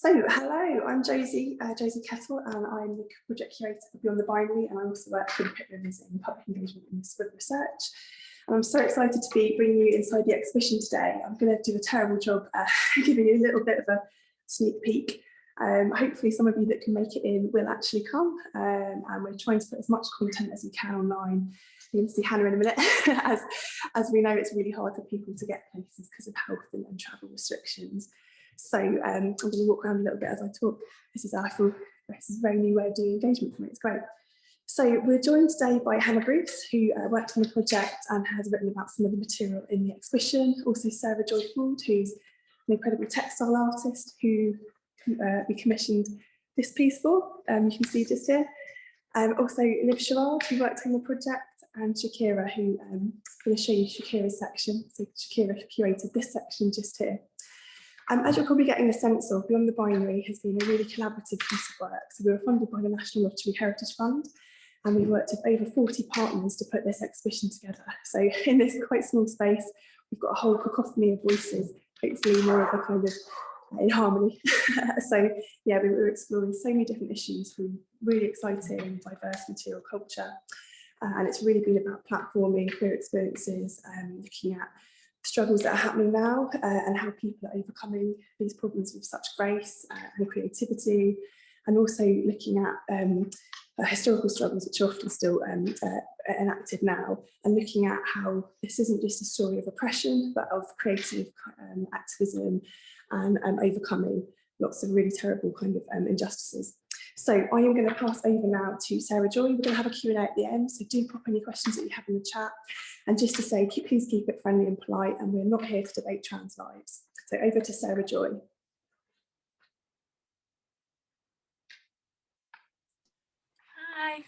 So, hello, I'm Jozie Kettle, and I'm the project curator for Beyond the Binary, and I also work for the Pitt in public engagement and with research. And I'm so excited to be bringing you inside the exhibition today. I'm going to do a terrible job giving you a little bit of a sneak peek. Hopefully some of you that can make it in will actually come, and we're trying to put as much content as we can online. You're going to see Hannah in a minute. as we know, it's really hard for people to get places because of health and travel restrictions. So I'm going to walk around a little bit as I talk. This is a very new way of doing engagement for me. It's great. So we're joined today by Hannah Bruce, who worked on the project and has written about some of the material in the exhibition. Also Sarah Joy Ford, who's an incredible textile artist who we commissioned this piece for. You can see just here. Also Liv Sherrard, who worked on the project, and Shakira, who I'm going to show you Shakira's section. So Shakira curated this section just here. As you're probably getting a sense of, Beyond the Binary has been a really collaborative piece of work. So we were funded by the National Lottery Heritage Fund, and we worked with over 40 partners to put this exhibition together. So in this quite small space, we've got a whole cacophony of voices, hopefully more of a kind of in harmony. So yeah, we were exploring so many different issues from really exciting, diverse material culture. And it's really been about platforming queer experiences, looking at struggles that are happening now and how people are overcoming these problems with such grace and creativity, and also looking at historical struggles which are often still enacted now, and looking at how this isn't just a story of oppression but of creative activism and overcoming lots of really terrible kind of injustices. So I am going to pass over now to Sarah Joy. We're going to have a Q&A at the end, so do pop any questions that you have in the chat. And just to say, please keep it friendly and polite, and we're not here to debate trans lives. So over to Sarah Joy. Hi.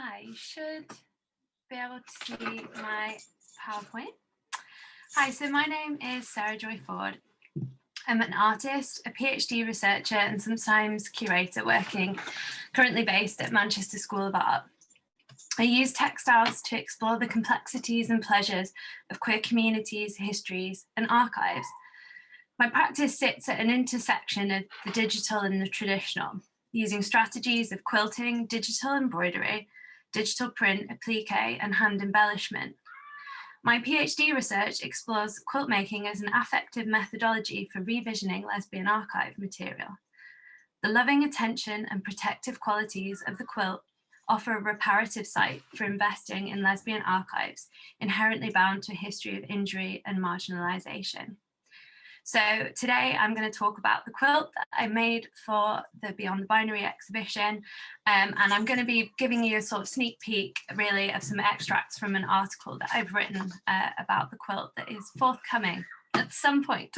Hi, you should be able to see my PowerPoint. Hi, so my name is Sarah Joy Ford. I'm an artist, a PhD researcher, and sometimes curator working currently based at Manchester School of Art. I use textiles to explore the complexities and pleasures of queer communities, histories, and archives. My practice sits at an intersection of the digital and the traditional, using strategies of quilting, digital embroidery, digital print, applique, and hand embellishment. My PhD research explores quilt making as an affective methodology for revisioning lesbian archive material. The loving attention and protective qualities of the quilt offer a reparative site for investing in lesbian archives, inherently bound to a history of injury and marginalisation. So today I'm going to talk about the quilt that I made for the Beyond the Binary exhibition, and I'm going to be giving you a sort of sneak peek really of some extracts from an article that I've written about the quilt that is forthcoming at some point.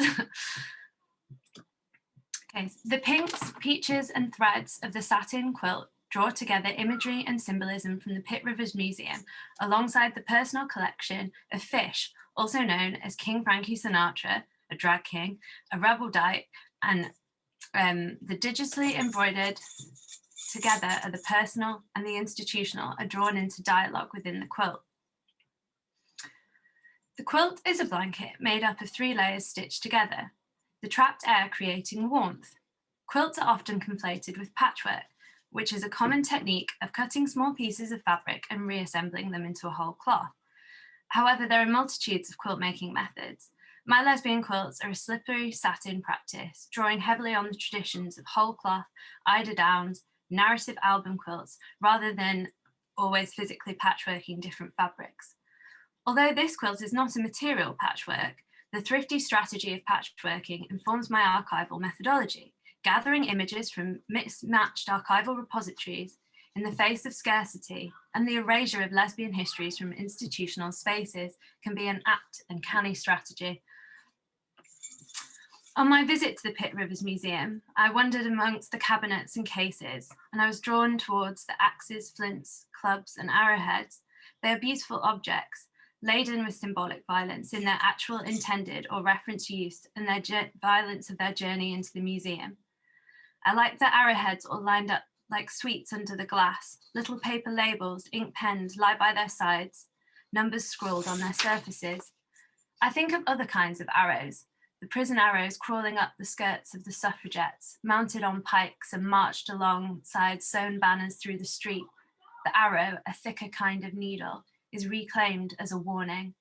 Okay, so the pinks, peaches and threads of the satin quilt draw together imagery and symbolism from the Pitt Rivers Museum alongside the personal collection of fish, also known as King Frankie Sinatra, a drag king, a rebel dyke, and the digitally embroidered together are the personal and the institutional are drawn into dialogue within the quilt. The quilt is a blanket made up of 3 layers stitched together, the trapped air creating warmth. Quilts are often conflated with patchwork, which is a common technique of cutting small pieces of fabric and reassembling them into a whole cloth. However, there are multitudes of quilt making methods. My lesbian quilts are a slippery satin practice, drawing heavily on the traditions of whole cloth, eider downs, narrative album quilts, rather than always physically patchworking different fabrics. Although this quilt is not a material patchwork, the thrifty strategy of patchworking informs my archival methodology, gathering images from mismatched archival repositories in the face of scarcity, and the erasure of lesbian histories from institutional spaces can be an apt and canny strategy. On my visit to the Pitt Rivers Museum, I wandered amongst the cabinets and cases, and I was drawn towards the axes, flints, clubs, and arrowheads. They are beautiful objects, laden with symbolic violence in their actual intended or reference use and their violence of their journey into the museum. I like the arrowheads all lined up like sweets under the glass. Little paper labels, ink penned, lie by their sides, numbers scrawled on their surfaces. I think of other kinds of arrows, the prison arrows crawling up the skirts of the suffragettes, mounted on pikes and marched alongside sewn banners through the street. The arrow, a thicker kind of needle, is reclaimed as a warning.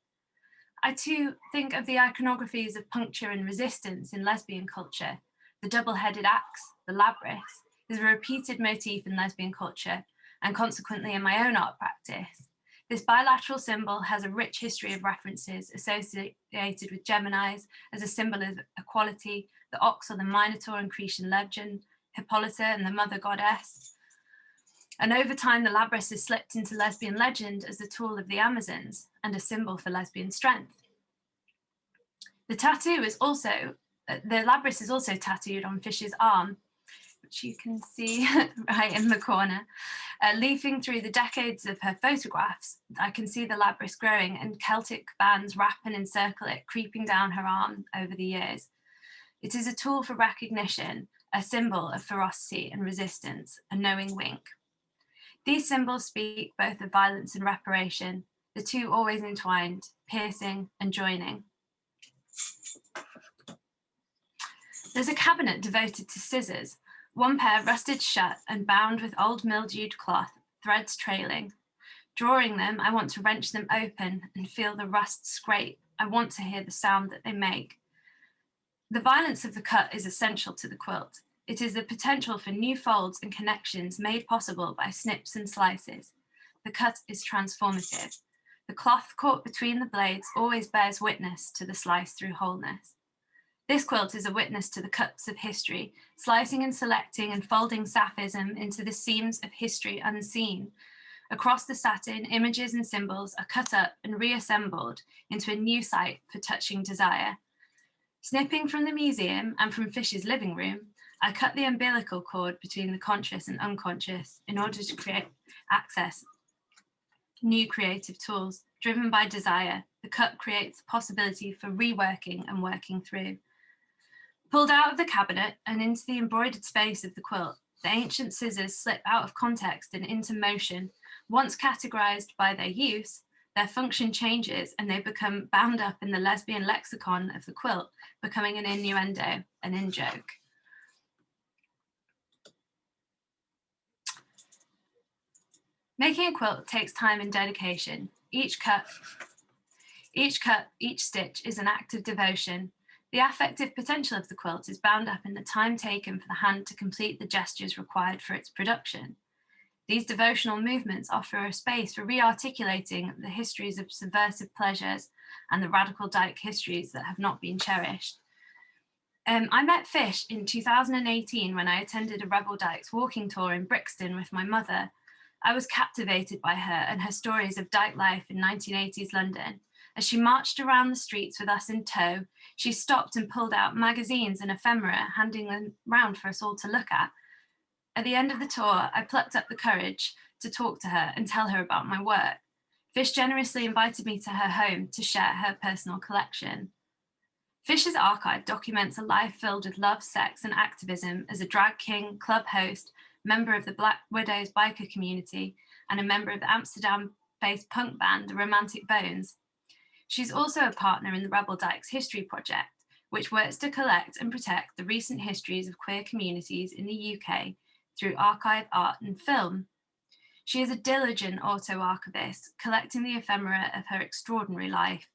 I too think of the iconographies of puncture and resistance in lesbian culture. The double-headed axe, the labrys, is a repeated motif in lesbian culture and consequently in my own art practice. This bilateral symbol has a rich history of references associated with Geminis as a symbol of equality, the ox or the Minotaur in Cretan legend, Hippolyta and the mother goddess. And over time, the labrys has slipped into lesbian legend as the tool of the Amazons and a symbol for lesbian strength. The labrys is also tattooed on Fish's arm, which you can see right in the corner. Leafing through the decades of her photographs, I can see the labrys growing and Celtic bands wrap and encircle it, creeping down her arm over the years. It is a tool for recognition, a symbol of ferocity and resistance, a knowing wink. These symbols speak both of violence and reparation, the two always entwined, piercing and joining. There's a cabinet devoted to scissors, one pair rusted shut and bound with old mildewed cloth, threads trailing. Drawing them, I want to wrench them open and feel the rust scrape. I want to hear the sound that they make. The violence of the cut is essential to the quilt. It is the potential for new folds and connections made possible by snips and slices. The cut is transformative. The cloth caught between the blades always bears witness to the slice through wholeness. This quilt is a witness to the cuts of history, slicing and selecting and folding sapphism into the seams of history unseen. Across the satin, images and symbols are cut up and reassembled into a new site for touching desire. Snipping from the museum and from Fish's living room, I cut the umbilical cord between the conscious and unconscious in order to access new creative tools. Driven by desire, the cut creates a possibility for reworking and working through. Pulled out of the cabinet and into the embroidered space of the quilt, the ancient scissors slip out of context and into motion. Once categorized by their use, their function changes and they become bound up in the lesbian lexicon of the quilt, becoming an innuendo, an in-joke. Making a quilt takes time and dedication. Each cut, each stitch is an act of devotion. The affective potential of the quilt is bound up in the time taken for the hand to complete the gestures required for its production. These devotional movements offer a space for re-articulating the histories of subversive pleasures and the radical dyke histories that have not been cherished. I met Fish in 2018 when I attended a Rebel Dykes walking tour in Brixton with my mother. I was captivated by her and her stories of dyke life in 1980s London. As she marched around the streets with us in tow, she stopped and pulled out magazines and ephemera, handing them round for us all to look at. At the end of the tour, I plucked up the courage to talk to her and tell her about my work. Fish generously invited me to her home to share her personal collection. Fish's archive documents a life filled with love, sex, and activism as a drag king, club host, member of the Black Widows biker community, and a member of the Amsterdam-based punk band, The Romantic Bones. She's also a partner in the Rebel Dykes History Project, which works to collect and protect the recent histories of queer communities in the UK through archive, art, and film. She is a diligent auto-archivist, collecting the ephemera of her extraordinary life.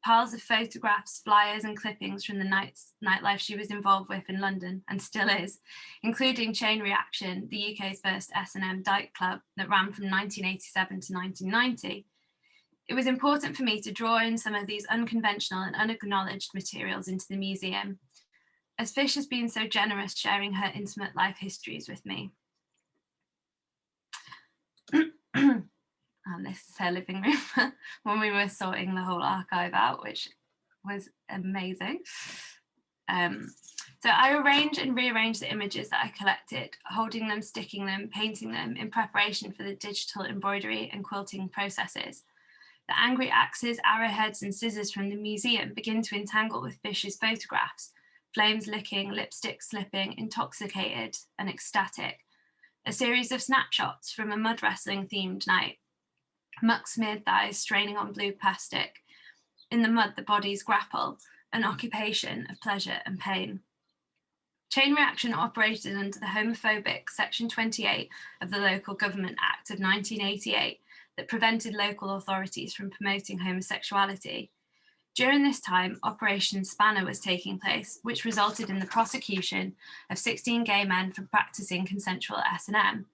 Piles of photographs, flyers, and clippings from the nightlife she was involved with in London, and still is, including Chain Reaction, the UK's first S&M dyke club that ran from 1987 to 1990. It was important for me to draw in some of these unconventional and unacknowledged materials into the museum, as Fish has been so generous sharing her intimate life histories with me. And this is her living room when we were sorting the whole archive out, which was amazing. So I arrange and rearrange the images that I collected, holding them, sticking them, painting them in preparation for the digital embroidery and quilting processes. The angry axes, arrowheads, and scissors from the museum begin to entangle with Fish's photographs, flames licking, lipstick slipping, intoxicated and ecstatic. a series of snapshots from a mud wrestling themed night. Muck smeared thighs straining on blue plastic. In the mud, the bodies grapple, an occupation of pleasure and pain. Chain Reaction operated under the homophobic Section 28 of the Local Government Act of 1988 that prevented local authorities from promoting homosexuality. During this time, Operation Spanner was taking place, which resulted in the prosecution of 16 gay men for practicing consensual S&M.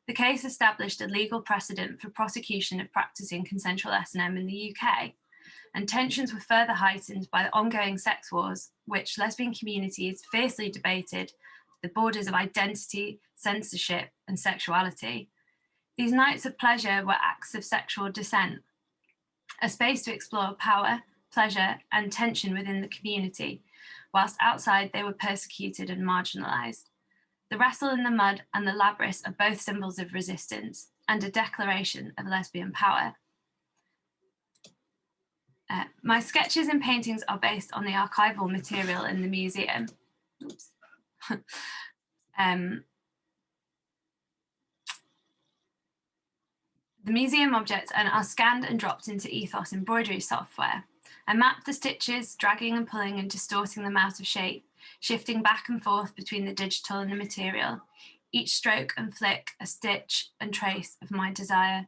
The case established a legal precedent for prosecution of practicing consensual S&M in the UK, and tensions were further heightened by the ongoing sex wars, which lesbian communities fiercely debated the borders of identity, censorship, and sexuality. These nights of pleasure were acts of sexual dissent, a space to explore power, pleasure, and tension within the community, whilst outside they were persecuted and marginalised. The wrestle in the mud and the labyrinth are both symbols of resistance and a declaration of lesbian power. My sketches and paintings are based on the archival material in the museum. Oops. The museum objects are scanned and dropped into Ethos embroidery software. I mapped the stitches, dragging and pulling and distorting them out of shape, shifting back and forth between the digital and the material, each stroke and flick a stitch and trace of my desire.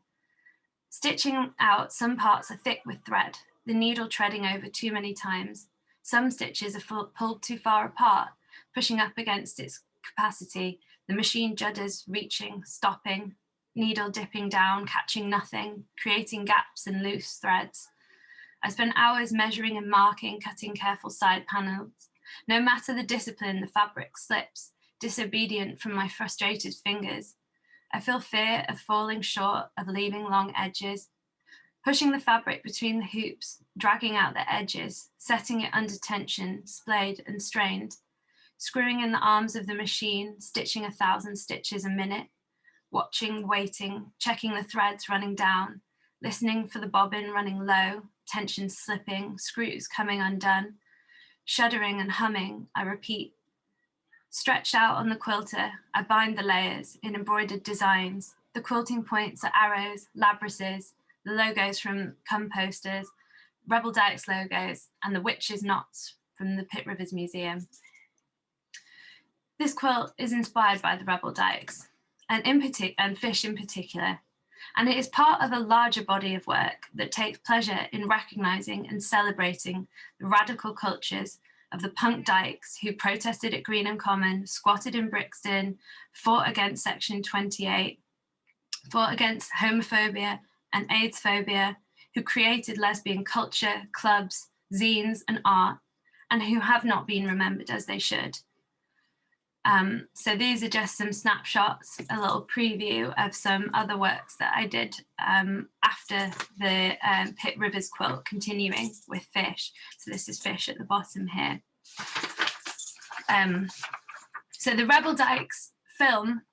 Stitching out, some parts are thick with thread, the needle treading over too many times. Some stitches are pulled too far apart, pushing up against its capacity. The machine judders, reaching, stopping, needle dipping down, catching nothing, creating gaps and loose threads. I spent hours measuring and marking, cutting careful side panels. No matter the discipline, the fabric slips, disobedient from my frustrated fingers. I feel fear of falling short, of leaving long edges, pushing the fabric between the hoops, dragging out the edges, setting it under tension, splayed and strained, screwing in the arms of the machine, stitching 1,000 stitches a minute, watching, waiting, checking the threads running down, listening for the bobbin running low, tension slipping, screws coming undone, shuddering and humming, I repeat. Stretched out on the quilter, I bind the layers in embroidered designs. The quilting points are arrows, labrysses, the logos from Cum posters, Rebel Dykes logos, and the witches' knots from the Pitt Rivers Museum. This quilt is inspired by the Rebel Dykes, and fish in particular, and it is part of a larger body of work that takes pleasure in recognising and celebrating the radical cultures of the punk dykes who protested at Greenham Common, squatted in Brixton, fought against Section 28, fought against homophobia and AIDS phobia, who created lesbian culture, clubs, zines and art, and who have not been remembered as they should. So these are just some snapshots, a little preview of some other works that I did after the Pitt Rivers quilt, continuing with fish. So this is fish at the bottom here. So the Rebel Dykes film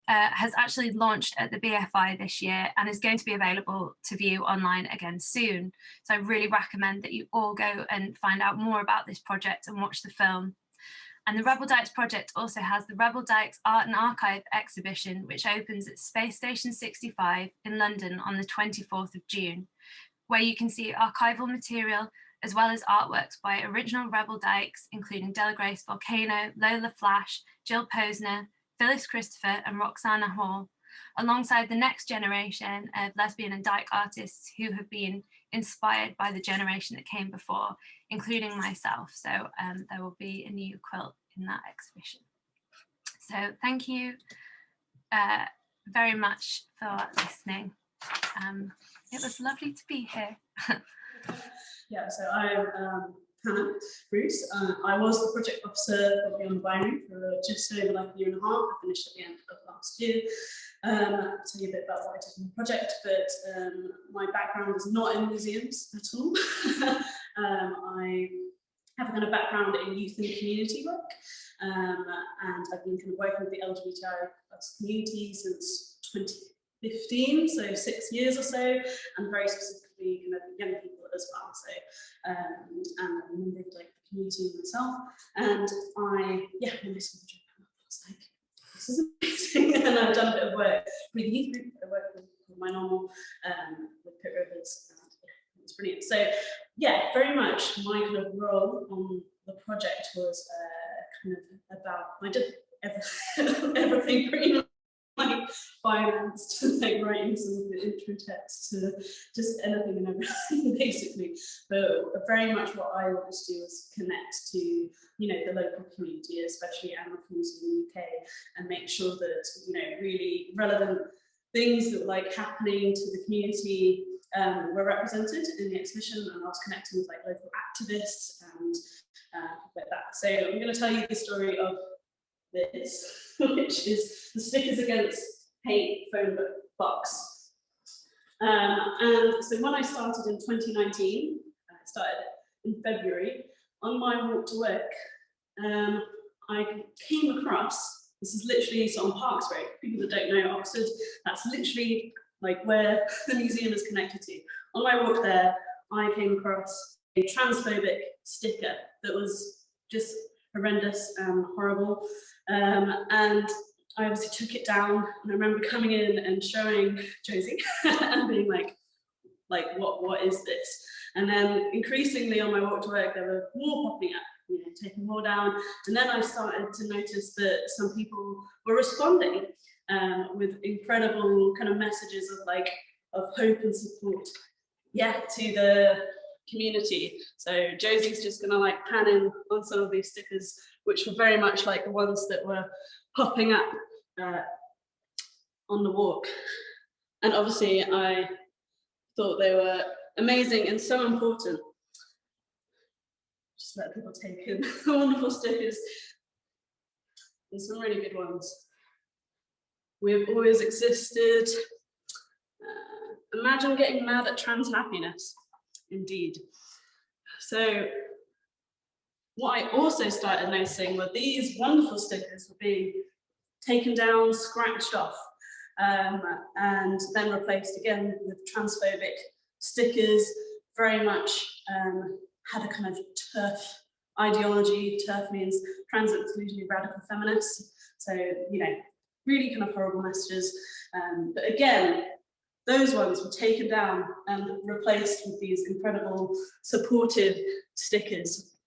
has actually launched at the BFI this year and is going to be available to view online again soon. So I really recommend that you all go and find out more about this project and watch the film. And the Rebel Dykes project also has the Rebel Dykes Art and Archive exhibition, which opens at Space Station 65 in London on the 24th of June, where you can see archival material as well as artworks by original Rebel Dykes, including Della Grace Volcano, Lola Flash, Jill Posner, Phyllis Christopher and Roxana Hall, alongside the next generation of lesbian and dyke artists who have been inspired by the generation that came before, including myself. So there will be a new quilt in that exhibition. So thank you very much for listening. It was lovely to be here. Yeah, so I'm Hannah Bruce. I was the project officer for Beyond the Binary for just over like a year and a half. I finished at the end of last year. I'll tell you a bit about what I did in the project, but my background is not in museums at all. I have a kind of background in youth and community work, and I've been kind of working with the LGBTI+ community since 2015, so 6 years or so, and very specifically kind of young people as well. So and I'm a member of like the community myself, and I when I saw the job, I was like, this this is amazing. And I've done a bit of work with the youth group. I work with my normal, with Pitt Rivers. And yeah, it's brilliant. So yeah, very much my kind of role on the project was kind of about, I did everything pretty much, like finance to like writing some of the intro text to just anything and everything basically. But very much what I wanted to do was connect to, you know, the local community, especially animal community in the UK, and make sure that, you know, really relevant things that were like happening to the community were represented in the exhibition, and I was connecting with like local activists and like that. So I'm going to tell you the story of this, which is the Stickers Against Hate phone box. And so when I started in 2019, I started in February, on my walk to work, I came across, this is literally so on Parks Road, people that don't know Oxford, that's literally like where the museum is connected to. On my walk there, I came across a transphobic sticker that was just horrendous and horrible. And I obviously took it down, and I remember coming in and showing Jozie and being like what is this? And then increasingly on my walk to work, there were more popping up, you know, taking more down. And then I started to notice that some people were responding with incredible kind of messages of like of hope and support, yeah, to the community. So Jozie's just gonna like pan in on some of these stickers, which were very much like the ones that were popping up on the walk. And obviously I thought they were amazing and so important. Just let people take in the wonderful stickers. There's some really good ones. We've always existed. Imagine getting mad at trans happiness. Indeed. So what I also started noticing were these wonderful stickers were being taken down, scratched off, and then replaced again with transphobic stickers, very much had a kind of TERF ideology. TERF means trans exclusionary radical feminists. So, you know, really kind of horrible messages. But again, those ones were taken down and replaced with these incredible supportive stickers.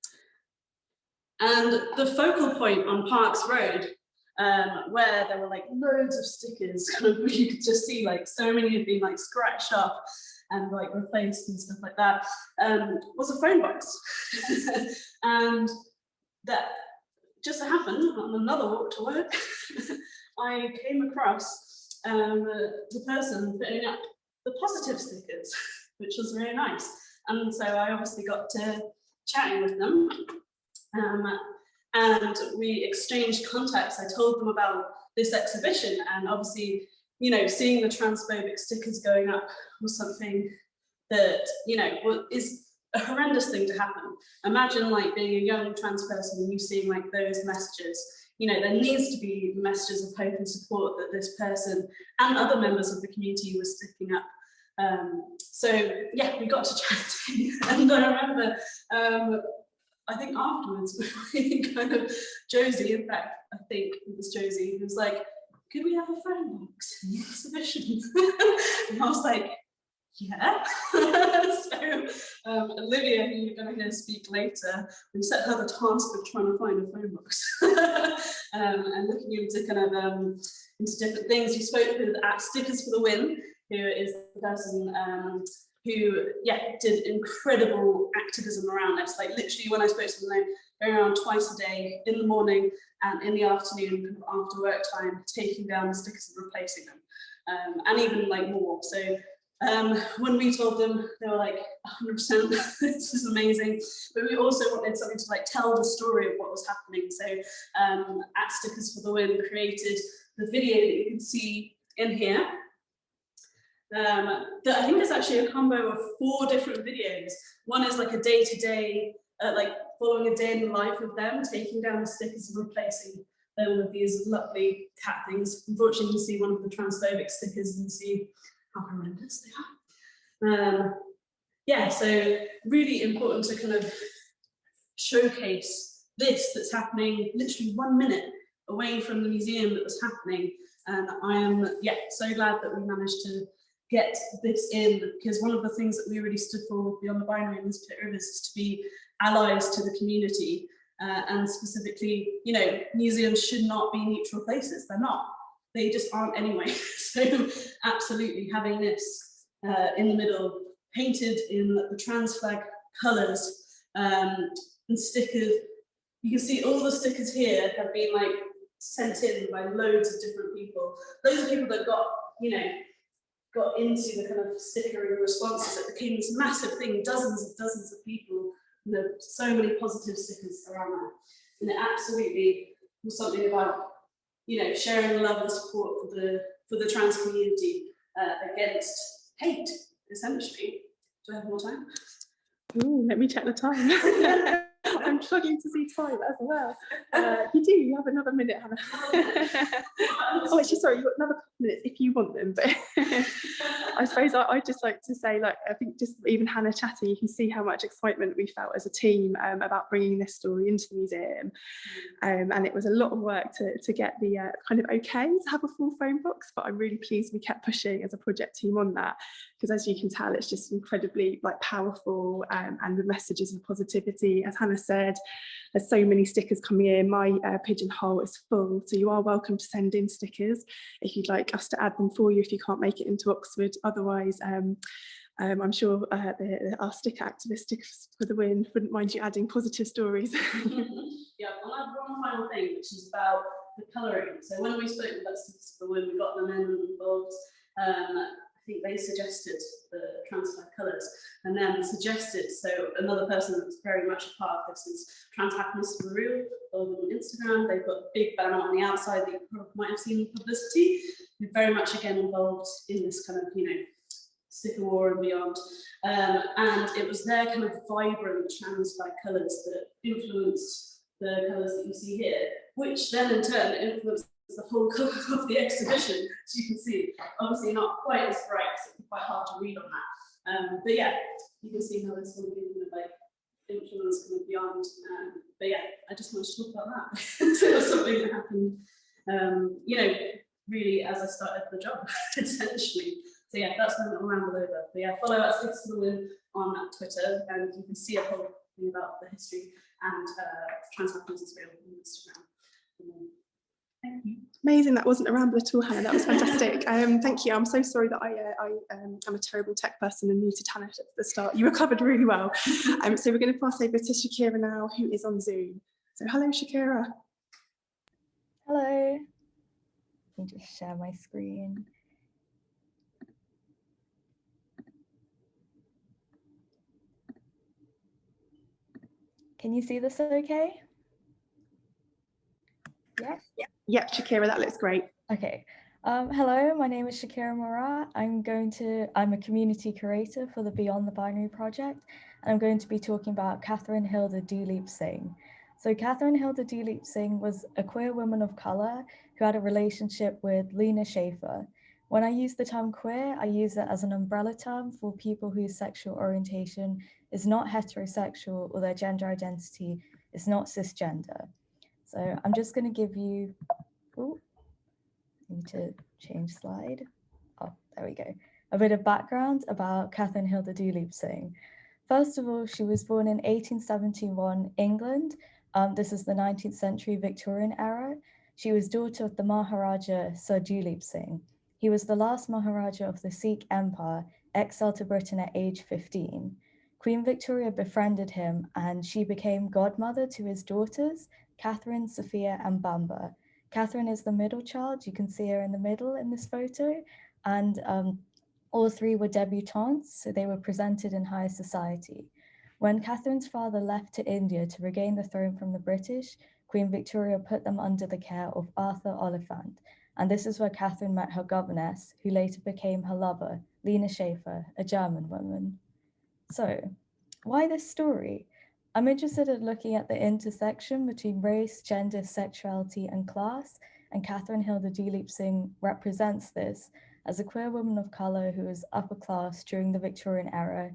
And the focal point on Parks Road, where there were like loads of stickers, kind of, you could just see like so many had been like scratched up and like replaced and stuff like that, was a phone box. And that just so happened on another walk to work, I came across the person putting up the positive stickers, which was very nice. And so I obviously got to chatting with them, and we exchanged contacts. I told them about this exhibition, and obviously, you know, seeing the transphobic stickers going up was something that, you know, is a horrendous thing to happen. Imagine like being a young trans person and you seeing like those messages. You know, there needs to be messages of hope and support that this person and other members of the community were sticking up. So yeah, we got to chatting, and I remember, I think afterwards, we kind of, Jozie, in fact, I think it was Jozie, who was like, could we have a phone box in the exhibition? And I was like, yeah. So Olivia, who you're going to hear speak later, we set her the task of trying to find a phone box and looking into kind of into different things. We spoke with at Stickers for the Win, who is the person who, yeah, did incredible activism around this. Like literally, when I spoke to them, they go around twice a day, in the morning and in the afternoon, kind of after work time, taking down the stickers and replacing them, and even like more. So when we told them, they were like 100%, this is amazing. But we also wanted something to like tell the story of what was happening. So at Stickers for the Win created the video that you can see in here. That I think is actually a combo of 4 different videos. One is like a day-to-day, like following a day in the life of them, taking down the stickers and replacing them with these lovely cat things. Unfortunately, you can see one of the transphobic stickers and see how horrendous they are. Yeah, so really important to kind of showcase this that's happening literally 1 minute away from the museum that was happening. And I am, so glad that we managed to get this in, because one of the things that we really stood for Beyond the Binary in this Pitt Rivers is to be allies to the community. And specifically, you know, museums should not be neutral places. They're not. They just aren't anyway. So absolutely having this in the middle, painted in the trans flag colours, and stickers. You can see all the stickers here have been like sent in by loads of different people. Loads of people that got, you know, got into the kind of stickering responses. It became this massive thing, dozens of people. You know, so many positive stickers around that. And it absolutely was something about, you know, sharing love and support for the trans community against hate, essentially. Do I have more time? Ooh, let me check the time. I'm struggling to see time as well. You have another minute, Hannah. Oh, actually, sorry, you've got another couple of minutes if you want them. But I suppose I'd just like to say, like, I think just even Hannah chatting, you can see how much excitement we felt as a team about bringing this story into the museum. And it was a lot of work to get the kind of okay to have a full phone box, but I'm really pleased we kept pushing as a project team on that, because as you can tell, it's just incredibly like powerful, and the messages of positivity. As Hannah said, there's so many stickers coming in. My pigeonhole is full, so you are welcome to send in stickers if you'd like us to add them for you if you can't make it into Oxford. Otherwise, I'm sure our sticker activist, Stickers for the Win, wouldn't mind you adding positive stories. Yeah, I'll add one final thing, which is about the colouring. So when we spoke about Stickers for the Win, we got them involved. I think they suggested the trans flag colours, and then suggested, so another person that's very much a part of this is Trans Happiness for Real on Instagram. They've got a big banner on the outside that you might have seen in publicity. We're very much again involved in this kind of, you know, sticker war and beyond. And it was their kind of vibrant trans flag colours that influenced the colours that you see here, which then in turn influenced the whole colour of the exhibition, as you can see. Obviously not quite as bright, so it's quite hard to read on that. But yeah, you can see how this will be kind of like influence kind of beyond. But yeah, I just wanted to talk about that. It was something that happened, you know, really as I started the job, essentially. So yeah, that's my little ramble over. But yeah, follow us Stickers for the Win on Twitter, and you can see a whole thing about the history and trans happiness is real on Instagram. Thank you. Amazing, that wasn't a ramble at all, Hannah, that was fantastic. Thank you. I'm so sorry that I'm a terrible tech person and muted Hannah at the start. You recovered really well. So we're going to pass over to Shakira now, who is on Zoom. So hello, Shakira. Hello. Let me just share my screen. Can you see this okay? Yes? Yep, Shakira, that looks great. Okay. Hello, my name is Shakira Murat. I'm a community curator for the Beyond the Binary project, and I'm going to be talking about Catherine Hilda Duleep Singh. So Catherine Hilda Duleep Singh was a queer woman of color who had a relationship with Lena Schaefer. When I use the term queer, I use it as an umbrella term for people whose sexual orientation is not heterosexual or their gender identity is not cisgender. So I'm just going to give you, I need to change slide. Oh, there we go. A bit of background about Catherine Hilda Duleep Singh. First of all, she was born in 1871, England. This is the 19th century Victorian era. She was daughter of the Maharaja Sir Duleep Singh. He was the last Maharaja of the Sikh Empire, exiled to Britain at age 15. Queen Victoria befriended him and she became godmother to his daughters, Catherine, Sophia, and Bamba. Catherine is the middle child. You can see her in the middle in this photo. And all three were debutantes, so they were presented in higher society. When Catherine's father left to India to regain the throne from the British, Queen Victoria put them under the care of Arthur Oliphant. And this is where Catherine met her governess, who later became her lover, Lena Schaefer, a German woman. So, why this story? I'm interested in looking at the intersection between race, gender, sexuality, and class, and Catherine Hilda Duleep Singh represents this as a queer woman of color who was upper class during the Victorian era.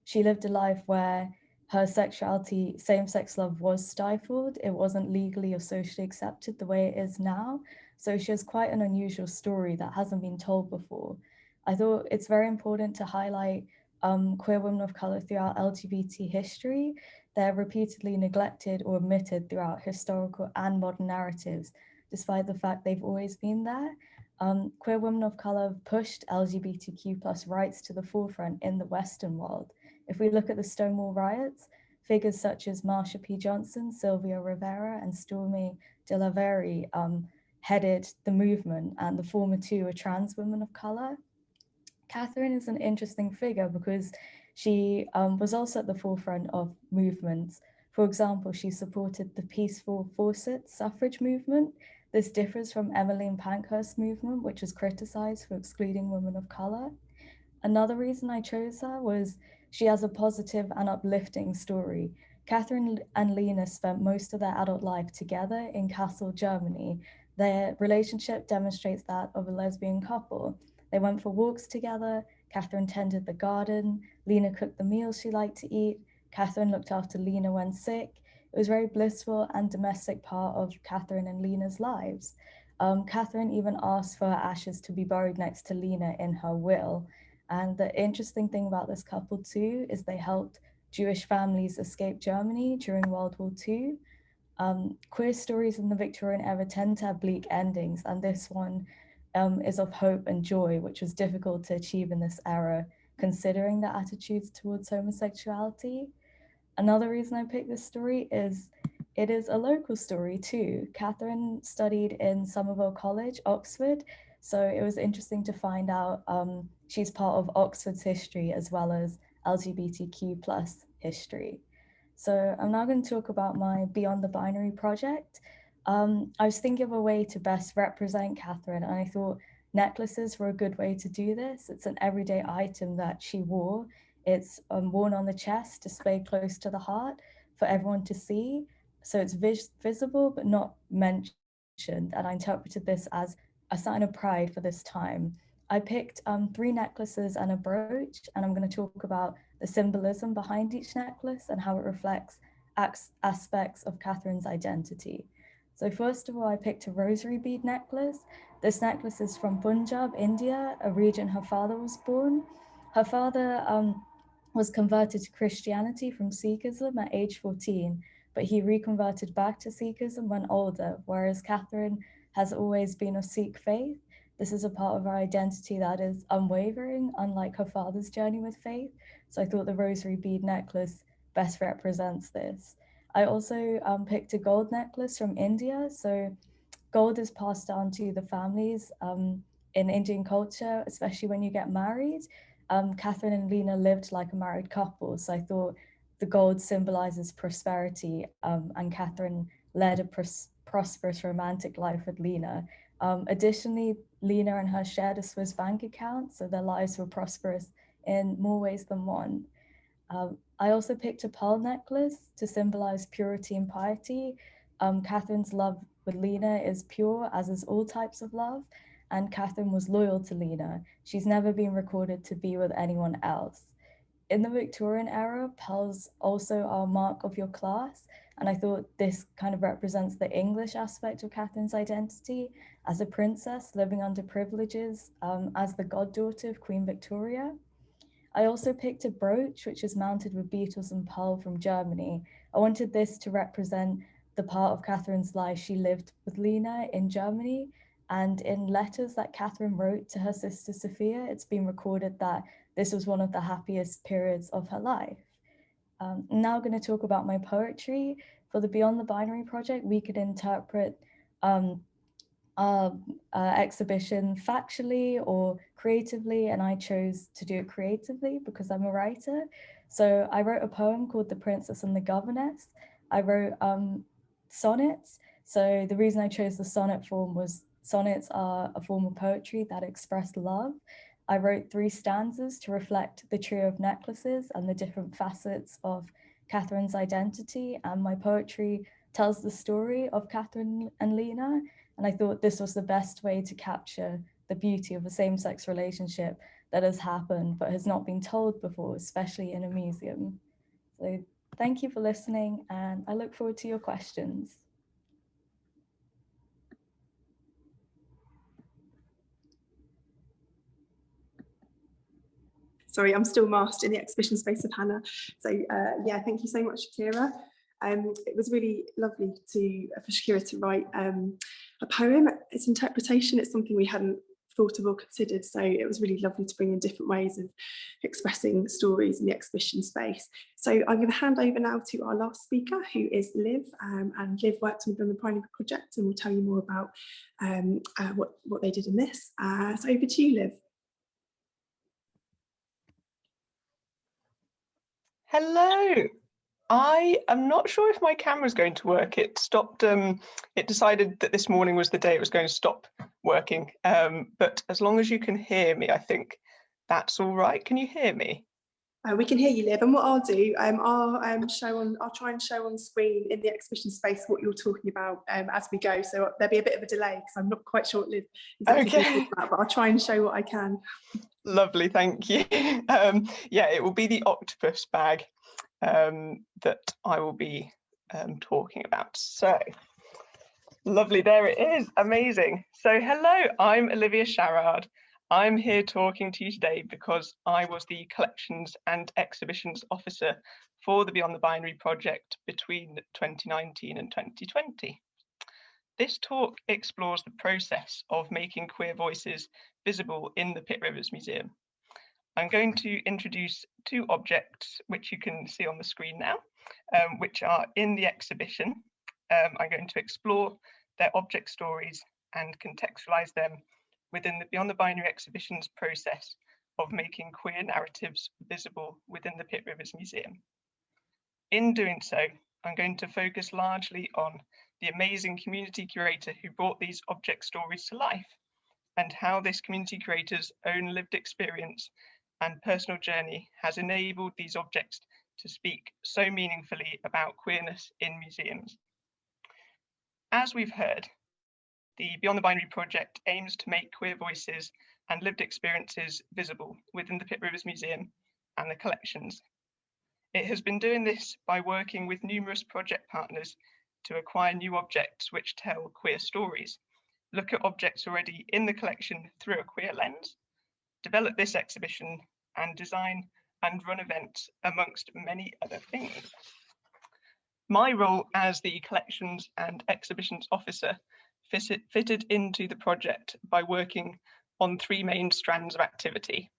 She lived a life where her sexuality, same-sex love was stifled. It wasn't legally or socially accepted the way it is now. So she has quite an unusual story that hasn't been told before. I thought it's very important to highlight queer women of color throughout LGBT history. They're repeatedly neglected or omitted throughout historical and modern narratives, despite the fact they've always been there. Queer women of color have pushed LGBTQ+ rights to the forefront in the Western world. If we look at the Stonewall riots, figures such as Marsha P. Johnson, Sylvia Rivera, and Stormy DeLavery headed the movement, and the former two are trans women of color. Catherine is an interesting figure because she was also at the forefront of movements. For example, she supported the peaceful Fawcett suffrage movement. This differs from Emmeline Pankhurst's movement, which was criticized for excluding women of color. Another reason I chose her was she has a positive and uplifting story. Catherine and Lena spent most of their adult life together in Kassel, Germany. Their relationship demonstrates that of a lesbian couple. They went for walks together. Catherine tended the garden. Lena cooked the meals she liked to eat. Catherine looked after Lena when sick. It was a very blissful and domestic part of Catherine and Lena's lives. Catherine even asked for her ashes to be buried next to Lena in her will. And the interesting thing about this couple too is they helped Jewish families escape Germany during World War II. Queer stories in the Victorian era tend to have bleak endings, and this one is of hope and joy, which was difficult to achieve in this era, considering the attitudes towards homosexuality. Another reason I picked this story is it is a local story too. Catherine studied in Somerville College, Oxford, so it was interesting to find out she's part of Oxford's history as well as LGBTQ+ history. So I'm now going to talk about my Beyond the Binary project. I was thinking of a way to best represent Catherine, and I thought necklaces were a good way to do this. It's an everyday item that she wore. It's worn on the chest, displayed close to the heart for everyone to see. So it's visible but not mentioned, and I interpreted this as a sign of pride for this time. I picked 3 necklaces and a brooch, and I'm going to talk about the symbolism behind each necklace and how it reflects aspects of Catherine's identity. So first of all, I picked a rosary bead necklace. This necklace is from Punjab, India, a region her father was born. Her father was converted to Christianity from Sikhism at age 14, but he reconverted back to Sikhism when older, whereas Catherine has always been of Sikh faith. This is a part of her identity that is unwavering, unlike her father's journey with faith. So I thought the rosary bead necklace best represents this. I also picked a gold necklace from India. So gold is passed down to the families in Indian culture, especially when you get married. Catherine and Lena lived like a married couple. So I thought the gold symbolizes prosperity, and Catherine led a prosperous romantic life with Lena. Additionally, Lena and her shared a Swiss bank account, so their lives were prosperous in more ways than one. I also picked a pearl necklace to symbolize purity and piety. Catherine's love with Lena is pure, as is all types of love, and Catherine was loyal to Lena. She's never been recorded to be with anyone else. In the Victorian era, pearls also are a mark of your class, and I thought this kind of represents the English aspect of Catherine's identity as a princess living under privileges, as the goddaughter of Queen Victoria. I also picked a brooch, which is mounted with beetles and pearl from Germany. I wanted this to represent the part of Catherine's life she lived with Lena in Germany. And in letters that Catherine wrote to her sister Sophia, it's been recorded that this was one of the happiest periods of her life. Now I'm going to talk about my poetry. For the Beyond the Binary project, we could interpret exhibition factually or creatively, and I chose to do it creatively because I'm a writer. So I wrote a poem called The Princess and the Governess. I wrote sonnets. So the reason I chose the sonnet form was sonnets are a form of poetry that express love. I wrote 3 stanzas to reflect the trio of necklaces and the different facets of Catherine's identity, and my poetry tells the story of Catherine and Lena. And I thought this was the best way to capture the beauty of a same-sex relationship that has happened but has not been told before, especially in a museum. So Thank you for listening, and I look forward to your questions. Sorry, I'm still masked in the exhibition space of Hannah. So yeah, thank you so much, Shakira. It was really lovely for Shakira to write a poem. Its interpretation, it's something we hadn't thought of or considered. So it was really lovely to bring in different ways of expressing stories in the exhibition space. So I'm going to hand over now to our last speaker, who is Liv. And Liv worked on the Primary Project and will tell you more about what they did in this. So over to you, Liv. Hello. I am not sure if my camera's going to work. It stopped, it decided that this morning was the day it was going to stop working. But as long as you can hear me, I think that's all right. Can you hear me? We can hear you, Liv. And what I'll do, I'll try and show on screen in the exhibition space what you're talking about as we go. So there'll be a bit of a delay because I'm not quite sure what Liv exactly talking about, but I'll try and show what I can. Lovely, thank you. Yeah, it will be the Octopus Bag that I will be talking about. So lovely, there it is, amazing. So hello, I'm Olivia Sharrard. I'm here talking to you today because I was the Collections and Exhibitions Officer for the Beyond the Binary project between 2019 and 2020. This talk explores the process of making queer voices visible in the Pitt Rivers Museum. I'm going to introduce two objects which you can see on the screen now, which are in the exhibition. I'm going to explore their object stories and contextualize them within the Beyond the Binary exhibition's process of making queer narratives visible within the Pitt Rivers Museum. In doing so, I'm going to focus largely on the amazing community curator who brought these object stories to life, and how this community curator's own lived experience and personal journey has enabled these objects to speak so meaningfully about queerness in museums. As we've heard, the Beyond the Binary project aims to make queer voices and lived experiences visible within the Pitt Rivers Museum and the collections. It has been doing this by working with numerous project partners to acquire new objects which tell queer stories, look at objects already in the collection through a queer lens, develop this exhibition, and design and run events, amongst many other things. My role as the Collections and Exhibitions Officer fitted into the project by working on three main strands of activity: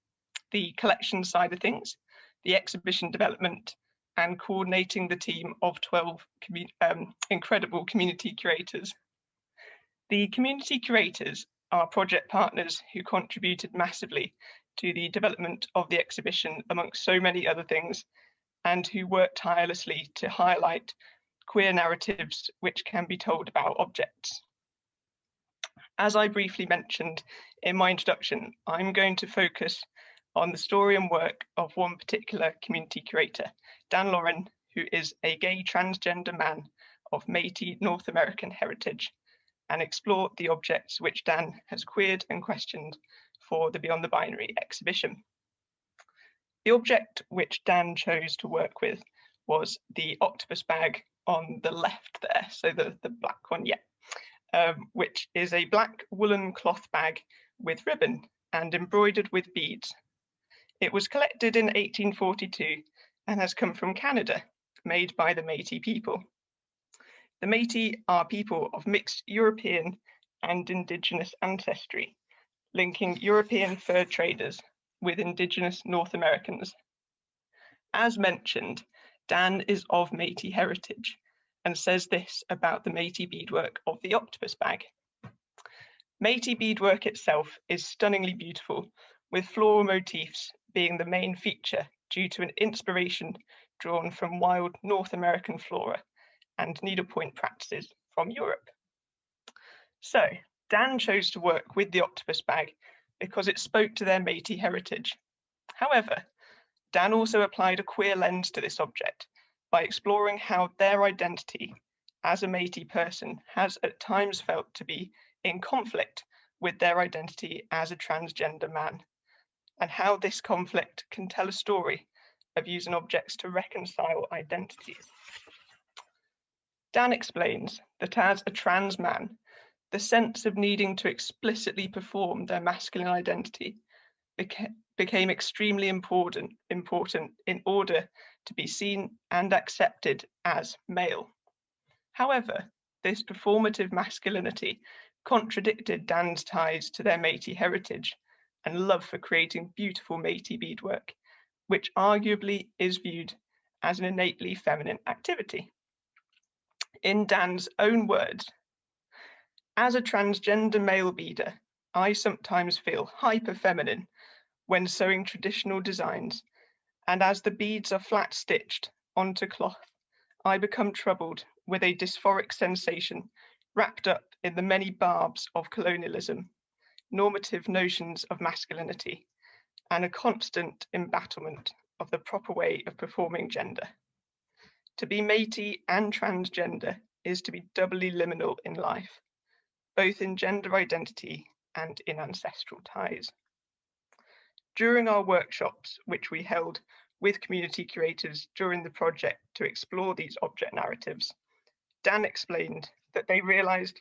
the collection side of things, the exhibition development, and coordinating the team of 12 incredible community curators. The community curators are project partners who contributed massively to the development of the exhibition, amongst so many other things, and who worked tirelessly to highlight queer narratives which can be told about objects. As I briefly mentioned in my introduction, I'm going to focus on the story and work of one particular community curator, Dan Lauren, who is a gay transgender man of Métis North American heritage, and explore the objects which Dan has queered and questioned for the Beyond the Binary exhibition. The object which Dan chose to work with was the Octopus Bag on the left there, so the black one, yeah. Which is a black woolen cloth bag with ribbon and embroidered with beads. It was collected in 1842 and has come from Canada, made by the Métis people. The Métis are people of mixed European and Indigenous ancestry, linking European fur traders with Indigenous North Americans. As mentioned, Dan is of Métis heritage, and says this about the Métis beadwork of the Octopus Bag. Métis beadwork itself is stunningly beautiful, with floral motifs being the main feature due to an inspiration drawn from wild North American flora and needlepoint practices from Europe. So Dan chose to work with the Octopus Bag because it spoke to their Métis heritage. However, Dan also applied a queer lens to this object by exploring how their identity as a Métis person has at times felt to be in conflict with their identity as a transgender man, and how this conflict can tell a story of using objects to reconcile identities. Dan explains that as a trans man, the sense of needing to explicitly perform their masculine identity became extremely important in order to be seen and accepted as male. However, this performative masculinity contradicted Dan's ties to their Métis heritage and love for creating beautiful Métis beadwork, which arguably is viewed as an innately feminine activity. In Dan's own words, as a transgender male beader, I sometimes feel hyper-feminine when sewing traditional designs, and as the beads are flat stitched onto cloth, I become troubled with a dysphoric sensation wrapped up in the many barbs of colonialism, normative notions of masculinity, and a constant embattlement of the proper way of performing gender. To be Métis and transgender is to be doubly liminal in life, both in gender identity and in ancestral ties. During our workshops, which we held with community curators during the project to explore these object narratives, Dan explained that they realised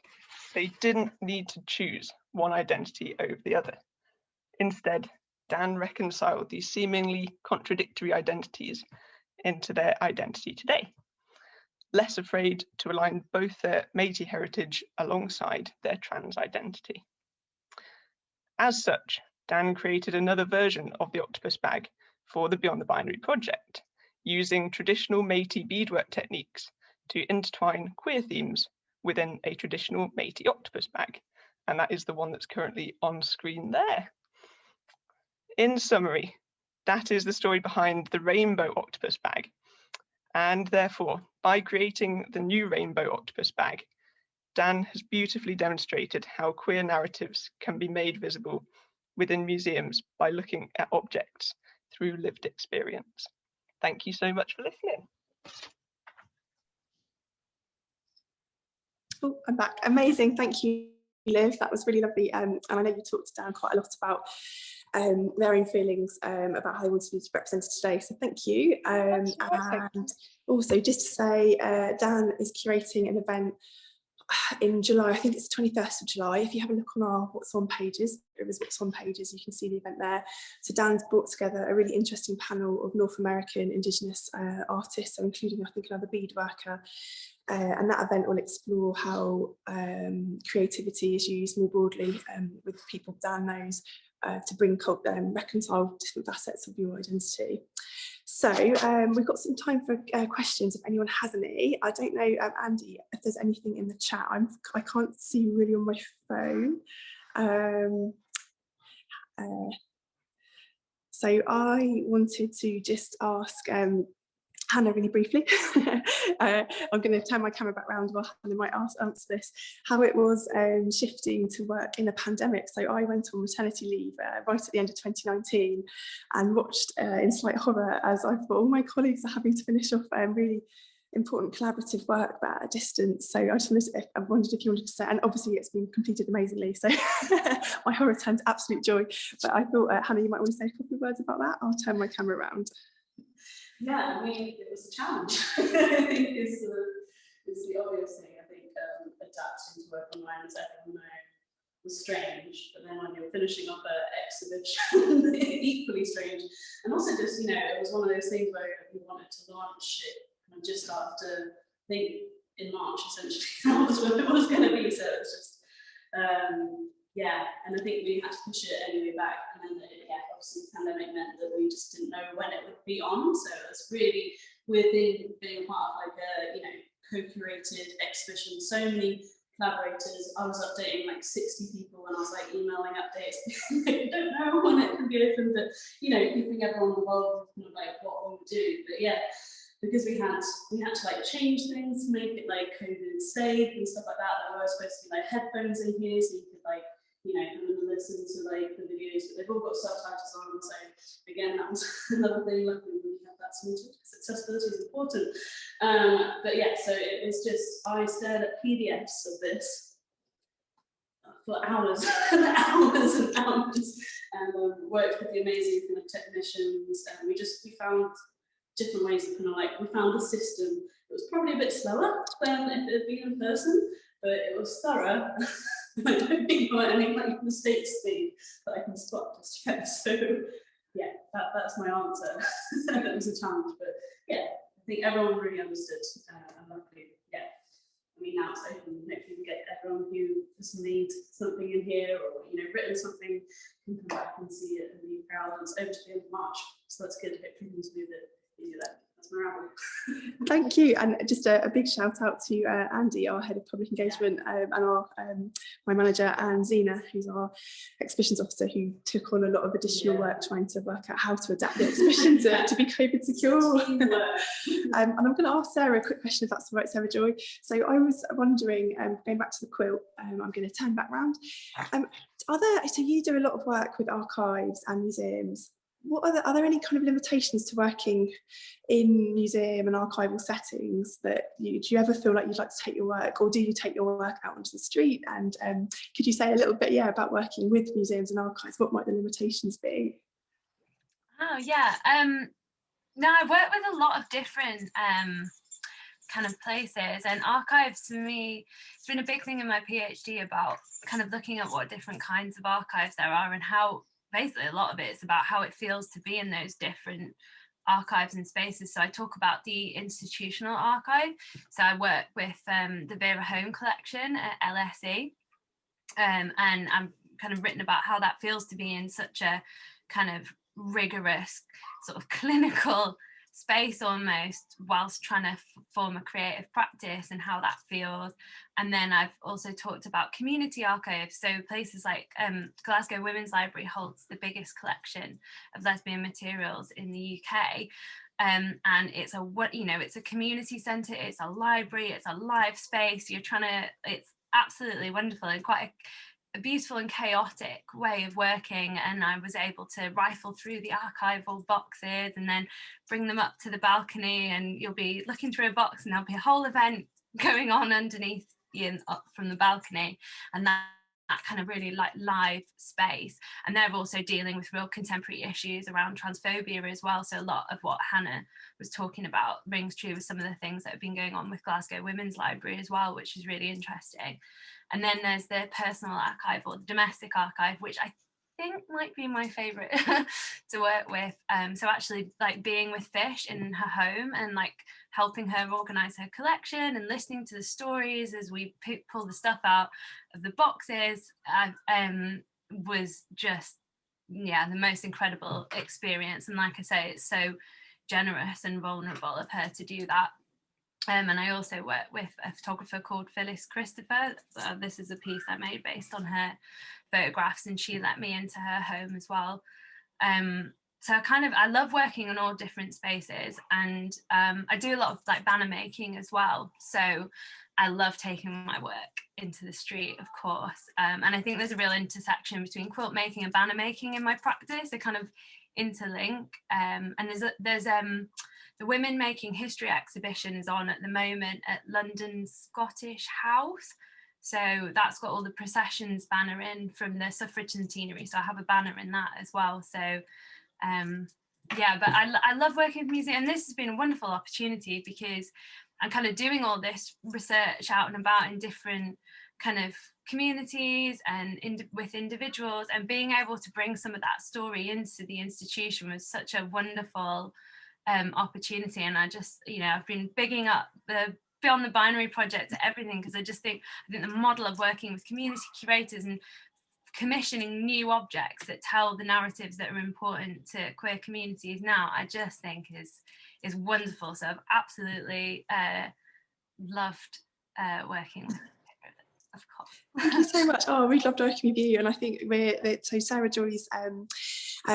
they didn't need to choose one identity over the other. Instead, Dan reconciled these seemingly contradictory identities into their identity today, less afraid to align both their Métis heritage alongside their trans identity. As such, Dan created another version of the Octopus Bag for the Beyond the Binary project, using traditional Métis beadwork techniques to intertwine queer themes within a traditional Métis octopus bag, and that is the one that's currently on screen there. In summary, that is the story behind the Rainbow Octopus Bag, and therefore, by creating the new Rainbow Octopus Bag, Dan has beautifully demonstrated how queer narratives can be made visible within museums by looking at objects through lived experience. Thank you so much for listening. Oh, I'm back. Amazing. Thank you, Liv. That was really lovely. And I know you talked to Dan quite a lot about their own feelings about how they wanted to be represented today. So thank you. And also just to say, Dan is curating an event in July. I think it's the 21st of July. If you have a look on our What's On pages, What's On pages, you can see the event there. So Dan's brought together a really interesting panel of North American Indigenous artists, so including, I think, another beadworker. And that event will explore how creativity is used more broadly with people Dan knows to bring reconcile different facets of your identity. So we've got some time for questions if anyone has any. I don't know, Andy, if there's anything in the chat. I can't see really on my phone. So I wanted to just ask Hannah really briefly. I'm going to turn my camera back around while Hannah might answer this, how it was shifting to work in a pandemic. So I went on maternity leave right at the end of 2019 and watched in slight horror as I thought all my colleagues are having to finish off really important collaborative work but at a distance. So I just wondered if you wanted to say, and obviously it's been completed amazingly, so my horror turned to absolute joy. But I thought, Hannah, you might want to say a couple of words about that. I'll turn my camera around. Yeah, I mean, it was a challenge. I think is the obvious thing. I think adapting to work online, as everyone knows, was strange. But then when you're finishing up an exhibition, equally strange. And also just, you know, it was one of those things where we wanted to launch it kind of just after, I think, in March, essentially. That was what it was going to be. So it was just, yeah, and I think we had to push it anyway back, and then obviously the pandemic meant that we just didn't know when it would be on. So it was really weird being part of like a co-curated exhibition. So many collaborators. I was updating like 60 people when I was like emailing updates. I don't know when it can be open, but keeping everyone involved with kind of like what we would do. But yeah, because we had to like change things to make it like COVID safe and stuff like that. There were supposed to be like headphones in here, so you could like listen to like the videos, but they've all got subtitles on. So again, that was another thing. Luckily, we have that sorted because accessibility is important. But yeah, so it was just I stared at PDFs of this for hours, and hours and hours, and worked with the amazing kind of technicians. And we found different ways of kind of like, we found the system. It was probably a bit slower than if it had been in person, but it was thorough. I don't think there were any like mistakes made that I can spot just yet. So yeah, that's my answer. That was a challenge, but yeah, I think everyone really understood, and luckily, yeah. I mean, now it's open. Hopefully, we get everyone who has made something in here or written something can come back and see it and be proud. And it's over to the end of March, so that's good. Hopefully, we can do that. That's my rabble. Thank you, and just a big shout out to Andy, our head of public engagement, and our my manager, and Zena, who's our exhibitions officer, who took on a lot of additional work trying to work out how to adapt the exhibition to be COVID secure. And I'm going to ask Sarah a quick question, if that's all right, Sarah Joy. So I was wondering, going back to the quilt, I'm going to turn back round. So you do a lot of work with archives and museums. Are there any kind of limitations to working in museum and archival settings that do you ever feel like you'd like to take your work, or do you take your work out onto the street? And could you say a little bit, about working with museums and archives? What might the limitations be? Oh yeah, no, I work with a lot of different kind of places, and archives for me, it's been a big thing in my PhD about kind of looking at what different kinds of archives there are, and how basically a lot of it is about how it feels to be in those different archives and spaces. So I talk about the institutional archive. So I work with the Vera Home collection at LSE, and I've kind of written about how that feels to be in such a kind of rigorous sort of clinical space almost, whilst trying to form a creative practice, and how that feels. And then I've also talked about community archives, so places like Glasgow Women's Library holds the biggest collection of lesbian materials in the UK, and it's a community centre, it's a library, it's a live space. It's absolutely wonderful and quite a beautiful and chaotic way of working, and I was able to rifle through the archival boxes and then bring them up to the balcony, and you'll be looking through a box and there'll be a whole event going on underneath you and up from the balcony, and that kind of really like live space. And they're also dealing with real contemporary issues around transphobia as well, so a lot of what Hannah was talking about rings true with some of the things that have been going on with Glasgow Women's Library as well, which is really interesting. And then there's the personal archive, or the domestic archive, which I think might be my favourite to work with. So actually like being with Fish in her home and like helping her organise her collection and listening to the stories as we pull the stuff out of the boxes was just, the most incredible experience. And like I say, it's so generous and vulnerable of her to do that. And I also work with a photographer called Phyllis Christopher. This is a piece I made based on her photographs, and she let me into her home as well. So I love working in all different spaces, and I do a lot of like banner making as well. So I love taking my work into the street, of course. And I think there's a real intersection between quilt making and banner making in my practice. They kind of interlink. And there's the Women Making History exhibition is on at the moment at London's Scottish House. So that's got all the processions banner in from the suffrage centenary. So I have a banner in that as well. So but I love working with music, and this has been a wonderful opportunity because I'm kind of doing all this research out and about in different kind of communities and with individuals, and being able to bring some of that story into the institution was such a wonderful opportunity. And I just, I've been bigging up the Beyond the Binary project to everything, because I think the model of working with community curators and commissioning new objects that tell the narratives that are important to queer communities now, I just think is wonderful. So I've absolutely loved working with it, of course. Thank you so much. Oh, we loved working with you, and I think so Sarah Joy's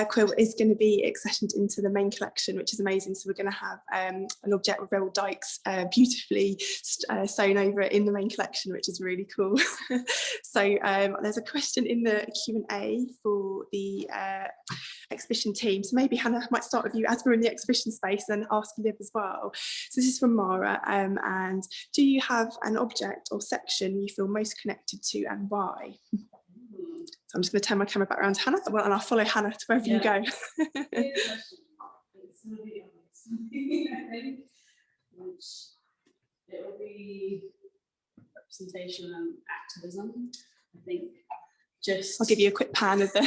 quilt is going to be accessioned into the main collection, which is amazing. So we're going to have an object with real Dykes beautifully sewn over it in the main collection, which is really cool. So there's a question in the Q&A for the exhibition team. So maybe Hannah, might start with you as we're in the exhibition space, and ask Liv as well. So this is from Mara, and do you have an object or section you feel most connected to, and why? So I'm just going to turn my camera back around to Hannah, and I'll follow Hannah to wherever you go. I think, which it will be representation and activism. I think just I'll give you a quick pan of the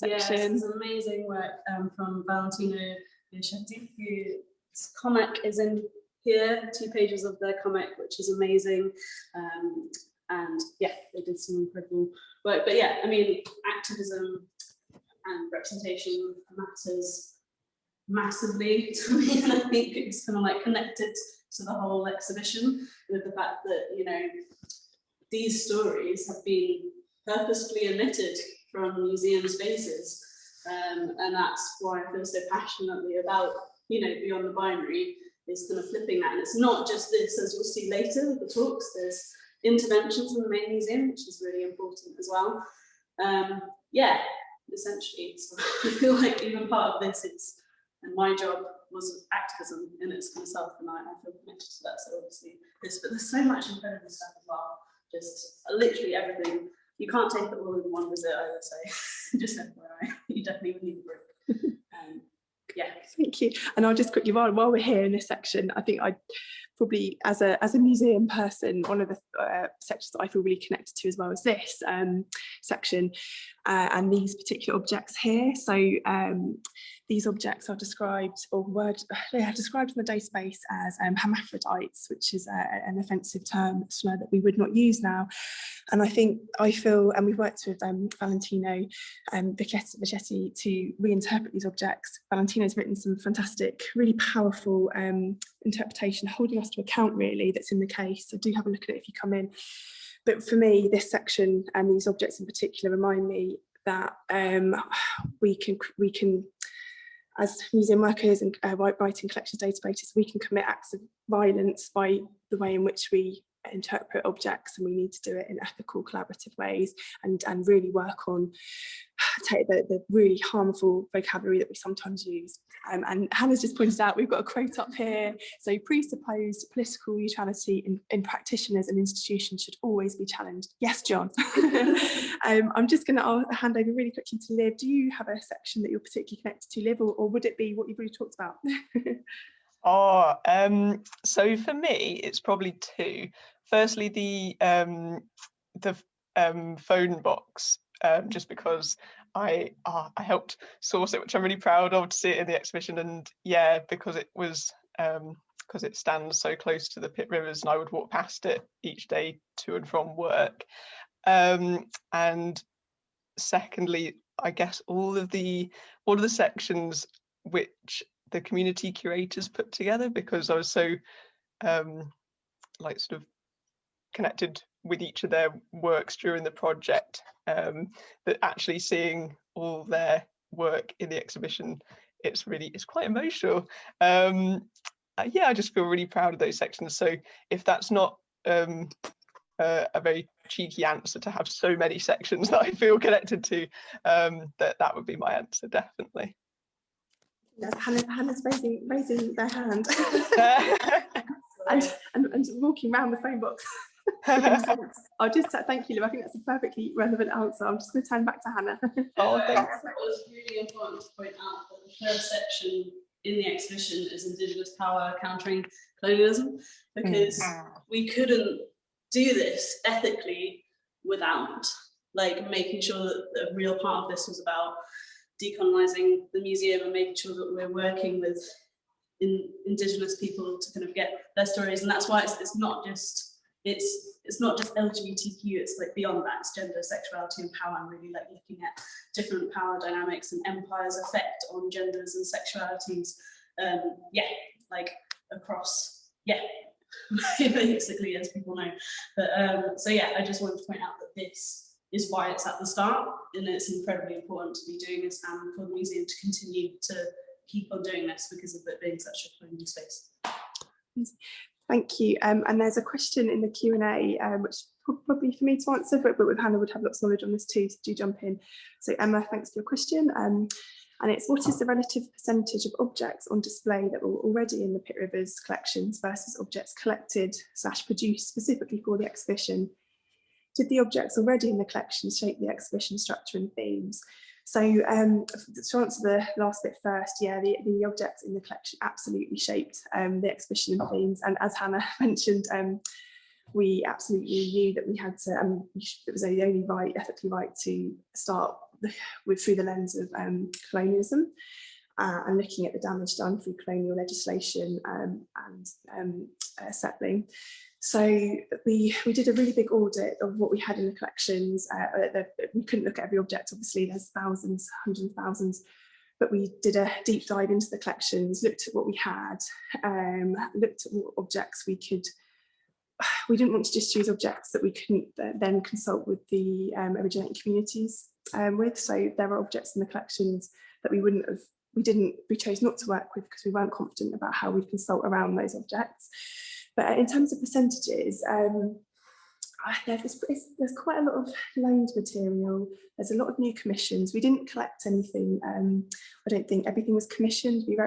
yeah, section. there's amazing work from Valentino Biaschetti, whose comic is in here, 2 pages of their comic, which is amazing. And yeah, they did some incredible work. But yeah, I mean, activism and representation matters massively to me, and I think it's kind of like connected to the whole exhibition with the fact that, you know, these stories have been purposefully omitted from museum spaces, and that's why I feel so passionately about, you know, Beyond the Binary, is kind of flipping that. And it's not just this, as we'll see later with the talks, there's interventions in the main museum, which is really important as well. Yeah, essentially, so I feel like even part of this is, and my job was activism in its kind of self, and I feel connected to that. So obviously this, but there's so much incredible stuff as well. Just literally everything. You can't take it all in one visit, I would say. Just FYI, you definitely would need a break. Yeah. Thank you. And I'll just quickly, while we're here in this section, I think I probably, as a museum person, one of the sections that I feel really connected to as well is this section and these particular objects here. So these objects are described, or described in the database as hermaphrodites, which is an offensive term that we would not use now. And I feel, and we've worked with Valentino Biaschetti to reinterpret these objects. Valentino's written some fantastic, really powerful interpretation, holding us to account really, that's in the case. So do have a look at it if you come in. But for me, this section and these objects in particular remind me that we can, as museum workers and writing collections databases, we can commit acts of violence by the way in which we interpret objects, and we need to do it in ethical, collaborative ways, and really work on take the really harmful vocabulary that we sometimes use. And Hannah's just pointed out, we've got a quote up here. So presupposed political neutrality in practitioners and institutions should always be challenged. Yes, John. I'm just going to hand over really quickly to Liv. Do you have a section that you're particularly connected to, Liv, or would it be what you've already talked about? So for me, it's probably 2. Firstly, the phone box, just because I helped source it, which I'm really proud of, to see it in the exhibition, and yeah, because it was because it stands so close to the Pitt Rivers, and I would walk past it each day to and from work. And secondly, I guess all of the sections which the community curators put together, because I was so like sort of connected with each of their works during the project, that actually seeing all their work in the exhibition, it's quite emotional. Yeah, I just feel really proud of those sections. So if that's not a very cheeky answer to have so many sections that I feel connected to, that would be my answer, definitely. Yes, Hannah's raising their hand and walking around the phone box. I'll just thank you, Liv. I think that's a perfectly relevant answer. I'm just going to turn back to Hannah. Oh, thanks. It was really important to point out that the first section in the exhibition is Indigenous power countering colonialism, because we couldn't do this ethically without like making sure that a real part of this was about decolonizing the museum and making sure that we're working with Indigenous people to kind of get their stories. And that's why it's not just LGBTQ, it's like beyond that, it's gender, sexuality and power, and really like looking at different power dynamics and empires' effect on genders and sexualities, like across, basically, as people know. But so yeah, I just wanted to point out that this is why it's at the start, and it's incredibly important to be doing this and for the museum to continue to keep on doing this because of it being such a closed space. Thank you. And there's a question in the Q&A, which probably for me to answer, but with Hannah would have lots of knowledge on this too, so do jump in. So Emma, thanks for your question. And it's, what is the relative percentage of objects on display that were already in the Pitt Rivers collections versus objects collected / produced specifically for the exhibition? Did the objects already in the collection shape the exhibition structure and themes? So to answer the last bit first, yeah, the objects in the collection absolutely shaped the exhibition and themes. And as Hannah mentioned, we absolutely knew that we had to, it was the only right, ethically right to start through the lens of colonialism and looking at the damage done through colonial legislation and settling. So we did a really big audit of what we had in the collections. We couldn't look at every object, obviously, there's thousands, hundreds of thousands, but we did a deep dive into the collections, looked at what we had, looked at what objects we didn't want to just choose objects that we couldn't then consult with the originating communities with. So there are objects in the collections that we chose not to work with because we weren't confident about how we'd consult around those objects. But in terms of percentages, there's quite a lot of loaned material. There's a lot of new commissions. We didn't collect anything. I don't think everything was commissioned. We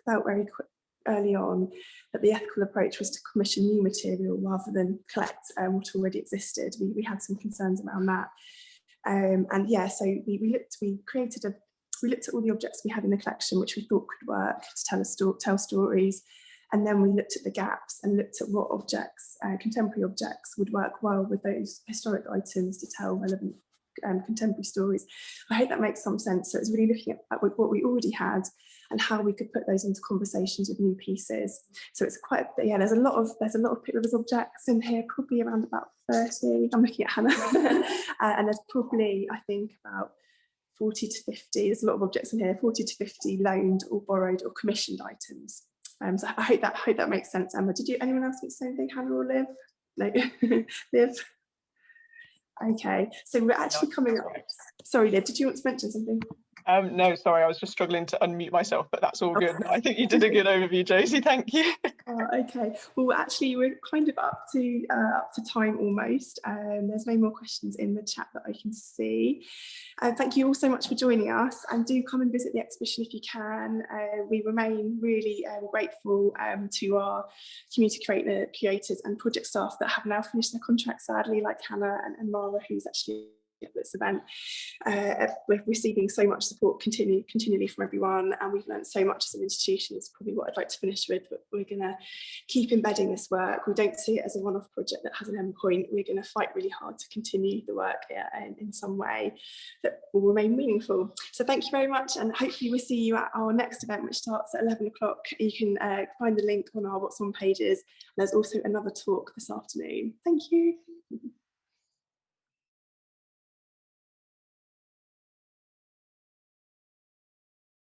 felt very quick early on that the ethical approach was to commission new material rather than collect what already existed. We had some concerns around that. And yeah, so we looked at all the objects we had in the collection, which we thought could work to tell stories. And then we looked at the gaps and looked at what objects, contemporary objects, would work well with those historic items to tell relevant contemporary stories. I hope that makes some sense. So it's really looking at what we already had and how we could put those into conversations with new pieces. So it's quite, yeah, there's a lot of Pitt Rivers objects in here, probably around about 30. I'm looking at Hannah. And there's probably, I think, about 40 to 50, there's a lot of objects in here, 40 to 50 loaned or borrowed or commissioned items. So I hope that makes sense. Emma, anyone else want to say anything? Hannah or Liv? No, Liv. Okay, so we're actually coming up. Sorry, Liv, did you want to mention something? No, sorry, I was just struggling to unmute myself, but that's all good. I think you did a good overview, Jozie. Thank you. Okay, well, actually, we're kind of up to time almost. There's no more questions in the chat that I can see. Thank you all so much for joining us, and do come and visit the exhibition if you can. We remain really grateful to our community curators and project staff that have now finished their contract, sadly, like Hannah and Mara, who's actually at this event. We're receiving so much support continually from everyone, and we've learned so much as an institution. Is probably what I'd like to finish with, but we're going to keep embedding this work. We don't see it as a one-off project that has an end point. We're going to fight really hard to continue the work in some way that will remain meaningful. So thank you very much, and hopefully we'll see you at our next event, which starts at 11 o'clock. You can find the link on our What's On pages. There's also another talk this afternoon. Thank you.